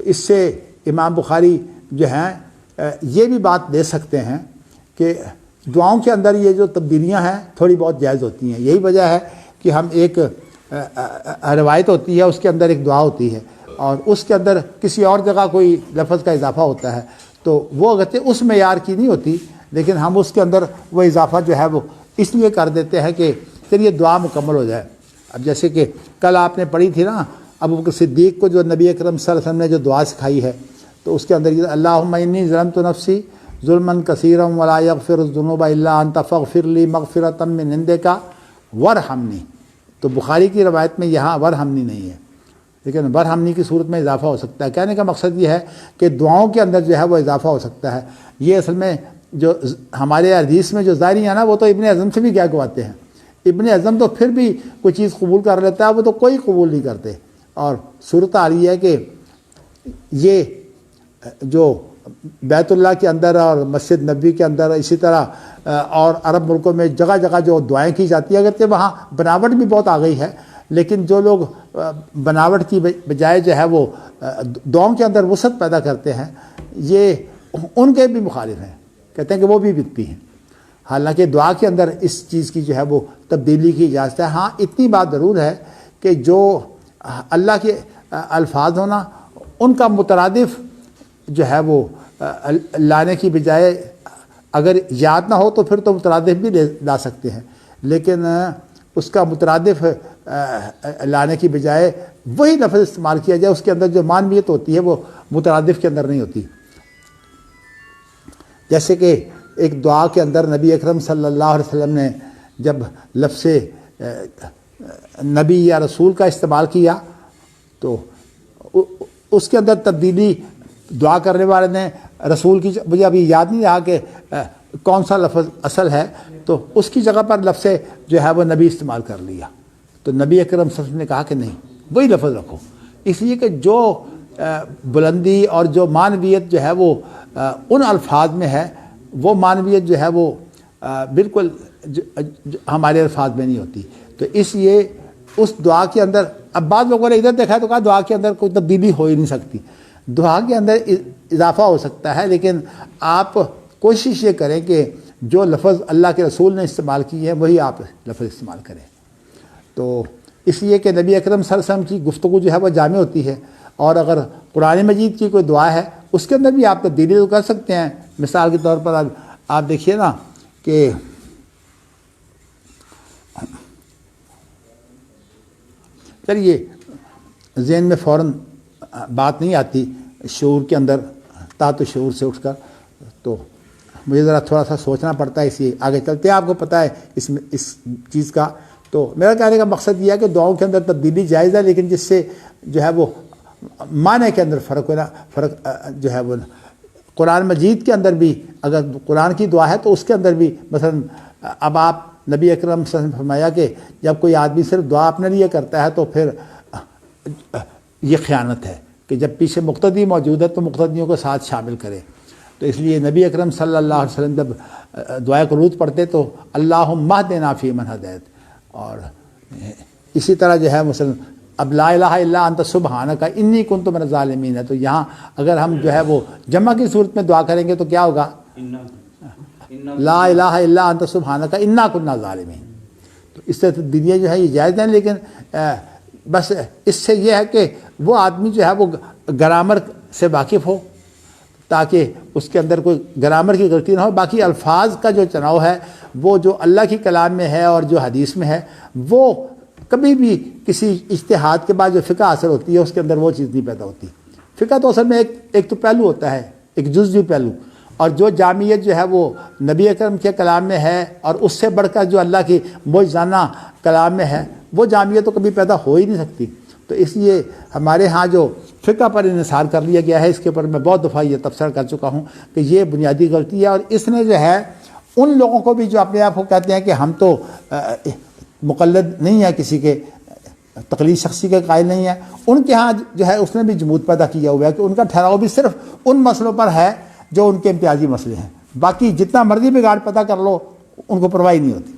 اس سے امام بخاری جو ہیں یہ بھی بات دے سکتے ہیں کہ دعاؤں کے اندر یہ جو تبدیلیاں ہیں تھوڑی بہت جائز ہوتی ہیں. یہی وجہ ہے کہ ہم ایک روایت ہوتی ہے، اس کے اندر ایک دعا ہوتی ہے اور اس کے اندر کسی اور جگہ کوئی لفظ کا اضافہ ہوتا ہے، تو وہ اگرچہ اس معیار کی نہیں ہوتی، لیکن ہم اس کے اندر وہ اضافہ جو ہے وہ اس لیے کر دیتے ہیں کہ چلیے دعا مکمل ہو جائے. اب جیسے کہ کل آپ نے پڑھی تھی نا ابوبکر صدیق کو جو نبی اکرم صلی اللہ علیہ وسلم نے جو دعا سکھائی ہے، تو اس کے اندر یہ اللہم انی ظلمت نفسی ظلما کثیرا ولا یغفر الذنوب الا انت فاغفر لی مغفرۃ من عندک وارحمنی. تو بخاری کی روایت میں یہاں ورحمنی نہیں ہے، لیکن ورحمنی کی صورت میں اضافہ ہو سکتا ہے. کہنے کا مقصد یہ ہے کہ دعاؤں کے اندر جو ہے وہ اضافہ ہو سکتا ہے. یہ اصل میں جو ہمارے حدیث میں جو ظاہری ہیں نا وہ تو ابن اعظم سے بھی کیا گواتے ہیں. ابن اعظم تو پھر بھی کوئی چیز قبول کر لیتا ہے، وہ تو کوئی قبول نہیں کرتے. اور صورت آ رہی ہے کہ یہ جو بیت اللہ کے اندر اور مسجد نبوی کے اندر اسی طرح اور عرب ملکوں میں جگہ جگہ جو دعائیں کی جاتی ہیں، اگرچہ وہاں بناوٹ بھی بہت آ گئی ہے، لیکن جو لوگ بناوٹ کی بجائے جو ہے وہ دعاؤں کے اندر وسعت پیدا کرتے ہیں، یہ ان کے بھی مخالف ہیں. کہتے ہیں کہ وہ بھی بدعتی ہیں. حالانکہ دعا کے اندر اس چیز کی جو ہے وہ تبدیلی کی اجازت ہے. ہاں اتنی بات ضرور ہے کہ جو اللہ کے الفاظ ہونا ان کا مترادف جو ہے وہ لانے کی بجائے اگر یاد نہ ہو تو پھر تو مترادف بھی لا سکتے ہیں، لیکن اس کا مترادف لانے کی بجائے وہی لفظ استعمال کیا جائے، اس کے اندر جو معنویت ہوتی ہے وہ مترادف کے اندر نہیں ہوتی. جیسے کہ ایک دعا کے اندر نبی اکرم صلی اللہ علیہ وسلم نے جب لفظ نبی یا رسول کا استعمال کیا تو اس کے اندر تبدیلی دعا کرنے والے نے رسول کی، مجھے ابھی یاد نہیں رہا کہ کون سا لفظ اصل ہے، تو اس کی جگہ پر لفظ جو ہے وہ نبی استعمال کر لیا. تو نبی اکرم صلی اللہ علیہ وسلم نے کہا کہ نہیں، وہی لفظ رکھو، اس لیے کہ جو بلندی اور جو معنویت جو ہے وہ ان الفاظ میں ہے، وہ معنویت جو ہے وہ بالکل ہمارے الفاظ میں نہیں ہوتی. تو اس لیے اس دعا کے اندر، اب بعض لوگوں نے ادھر دیکھا تو کہا دعا کے اندر کوئی تبدیلی ہو ہی نہیں سکتی. دعا کے اندر اضافہ ہو سکتا ہے، لیکن آپ کوشش یہ کریں کہ جو لفظ اللہ کے رسول نے استعمال کی ہے وہی آپ لفظ استعمال کریں. تو اس لیے کہ نبی اکرم صلی اللہ علیہ وسلم کی گفتگو جو ہے وہ جامع ہوتی ہے، اور اگر قرآن مجید کی کوئی دعا ہے اس کے اندر بھی آپ تبدیلی تو کر سکتے ہیں. مثال کے طور پر آپ دیکھیے نا کہ چلیے ذہن میں فوراً بات نہیں آتی شعور کے اندر، تحت شعور سے اٹھ کر، تو مجھے ذرا تھوڑا سا سوچنا پڑتا ہے، اس لیے آگے چلتے ہیں. آپ کو پتہ ہے اس چیز کا. تو میرا کہنے کا مقصد یہ ہے کہ دعاؤں کے اندر تبدیلی جائز ہے، لیکن جس سے جو ہے وہ معنی کے اندر فرق جو ہے وہ قرآن مجید کے اندر بھی، اگر قرآن کی دعا ہے تو اس کے اندر بھی مثلا اب آپ نبی اکرم صلی اللہ علیہ وسلم نے فرمایا کہ جب کوئی آدمی صرف دعا اپنے لیے کرتا ہے تو پھر یہ خیانت ہے کہ جب پیچھے مقتدی موجود ہے تو مقتدیوں کو ساتھ شامل کرے. تو اس لیے نبی اکرم صلی اللہ علیہ وسلم جب دعائے قنوت پڑھتے تو اللہم اہدنا فی من ہدیت، اور اسی طرح جو ہے مثلا اب لا الہ الا انت سبحانک انی کنت من الظالمین ہے. تو یہاں اگر ہم جو ہے وہ جمع کی صورت میں دعا کریں گے تو کیا ہوگا؟ لا الہ الا انت سبحانک انا کنا ظالمین. تو اس طرح دنیا جو ہے یہ جائز ہیں، لیکن بس اس سے یہ ہے کہ وہ آدمی جو ہے وہ گرامر سے واقف ہو تاکہ اس کے اندر کوئی گرامر کی غلطی نہ ہو. باقی الفاظ کا جو چناؤ ہے وہ جو اللہ کی کلام میں ہے اور جو حدیث میں ہے، وہ کبھی بھی کسی اجتہاد کے بعد جو فقہ حاصل ہوتی ہے اس کے اندر وہ چیز نہیں پیدا ہوتی. فقہ تو اصل میں ایک تو پہلو ہوتا ہے، ایک جزوی پہلو، اور جو جامعیت جو ہے وہ نبی اکرم کے کلام میں ہے اور اس سے بڑھ کر جو اللہ کی معجزانہ کلام میں ہے وہ جامعیت تو کبھی پیدا ہو ہی نہیں سکتی. تو اس لیے ہمارے ہاں جو فقہ پر انحصار کر لیا گیا ہے، اس کے اوپر میں بہت دفعہ یہ تبصرہ کر چکا ہوں کہ یہ بنیادی غلطی ہے. اور اس نے جو ہے ان لوگوں کو بھی جو اپنے آپ کو کہتے ہیں کہ ہم تو مقلد نہیں ہیں، کسی کے تقلید شخصی کے قائل نہیں ہیں، ان کے ہاں جو ہے اس نے بھی جمود پیدا کیا ہوا ہے کہ ان کا ٹھہراؤ بھی صرف ان مسئلوں پر ہے جو ان کے امتیازی مسئلے ہیں. باقی جتنا مرضی بگاڑ پیدا کر لو ان کو پرواہ نہیں ہوتی.